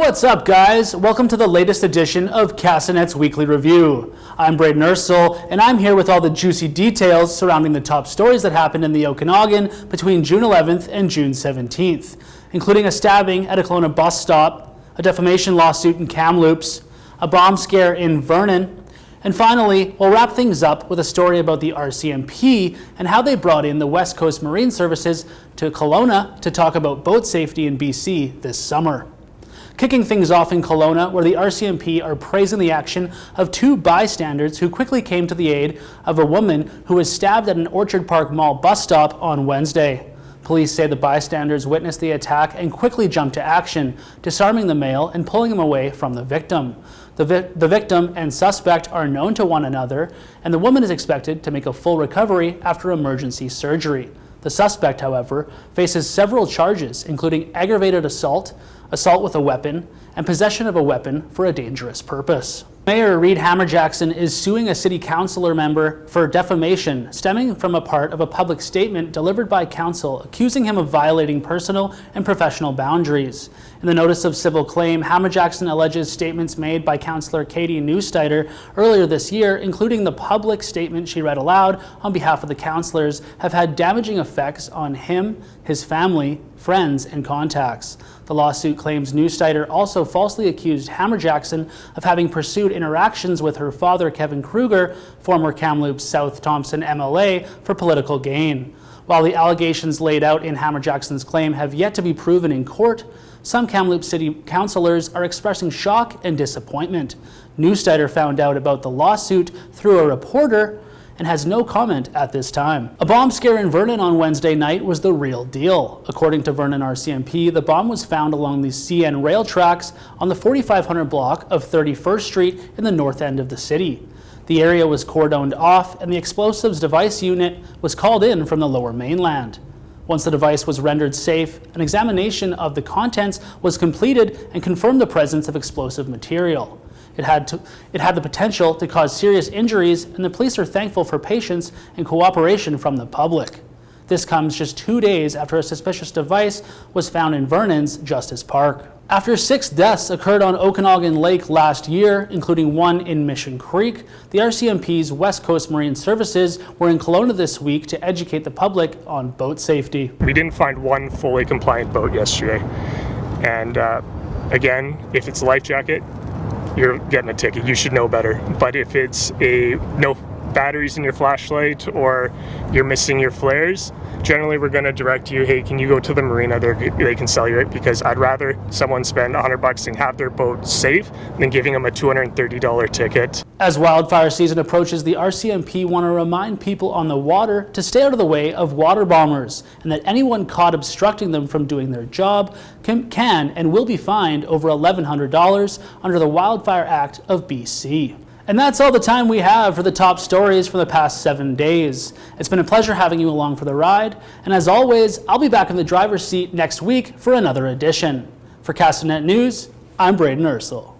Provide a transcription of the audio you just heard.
What's up, guys? Welcome to the latest edition of Castanet's Weekly Review. I'm Braden Ursel, and I'm here with all the juicy details surrounding the top stories that happened in the Okanagan between June 11th and June 17th, including a stabbing at a Kelowna bus stop, a defamation lawsuit in Kamloops, a bomb scare in Vernon, and finally, we'll wrap things up with a story about the RCMP and how they brought in the West Coast Marine Services to Kelowna to talk about boat safety in BC this summer. Kicking things off in Kelowna, where the RCMP are praising the action of two bystanders who quickly came to the aid of a woman who was stabbed at an Orchard Park Mall bus stop on Wednesday. Police say the bystanders witnessed the attack and quickly jumped to action, disarming the male and pulling him away from the victim. The victim and suspect are known to one another, and the woman is expected to make a full recovery after emergency surgery. The suspect, however, faces several charges, including aggravated assault, assault with a weapon, and possession of a weapon for a dangerous purpose. Mayor Reed Hammer-Jackson is suing a city councilor member for defamation stemming from a part of a public statement delivered by council accusing him of violating personal and professional boundaries. In the notice of civil claim, Hammer-Jackson alleges statements made by Councillor Katie Neusteiner earlier this year, including the public statement she read aloud on behalf of the councillors, have had damaging effects on him, his family, friends, and contacts. The lawsuit claims Neusteiner also falsely accused Hammer-Jackson of having pursued interactions with her father, Kevin Kruger, former Kamloops South Thompson MLA, for political gain. While the allegations laid out in Hammer-Jackson's claim have yet to be proven in court, some Kamloops City councillors are expressing shock and disappointment. Neusteiner found out about the lawsuit through a reporter and has no comment at this time. A bomb scare in Vernon on Wednesday night was the real deal. According to Vernon RCMP, the bomb was found along the CN rail tracks on the 4500 block of 31st Street in the north end of the city. The area was cordoned off and the explosives device unit was called in from the Lower Mainland. Once the device was rendered safe, an examination of the contents was completed and confirmed the presence of explosive material. It had the potential to cause serious injuries, and the police are thankful for patience and cooperation from the public. This comes just 2 days after a suspicious device was found in Vernon's Justice Park. After 6 deaths occurred on Okanagan Lake last year, including one in Mission Creek, the RCMP's West Coast Marine Services were in Kelowna this week to educate the public on boat safety. We didn't find one fully compliant boat yesterday. And again, if it's a life jacket, you're getting a ticket. You should know better. But if it's no batteries in your flashlight or you're missing your flares, generally we're going to direct you, hey, can you go to the marina? They can sell you it, because I'd rather someone spend $100 and have their boat safe than giving them a $230 ticket. As wildfire season approaches, the RCMP want to remind people on the water to stay out of the way of water bombers, and that anyone caught obstructing them from doing their job can and will be fined over $1,100 under the Wildfire Act of BC. And that's all the time we have for the top stories from the past 7 days. It's been a pleasure having you along for the ride, and as always, I'll be back in the driver's seat next week for another edition. For Castanet News, I'm Braden Ursel.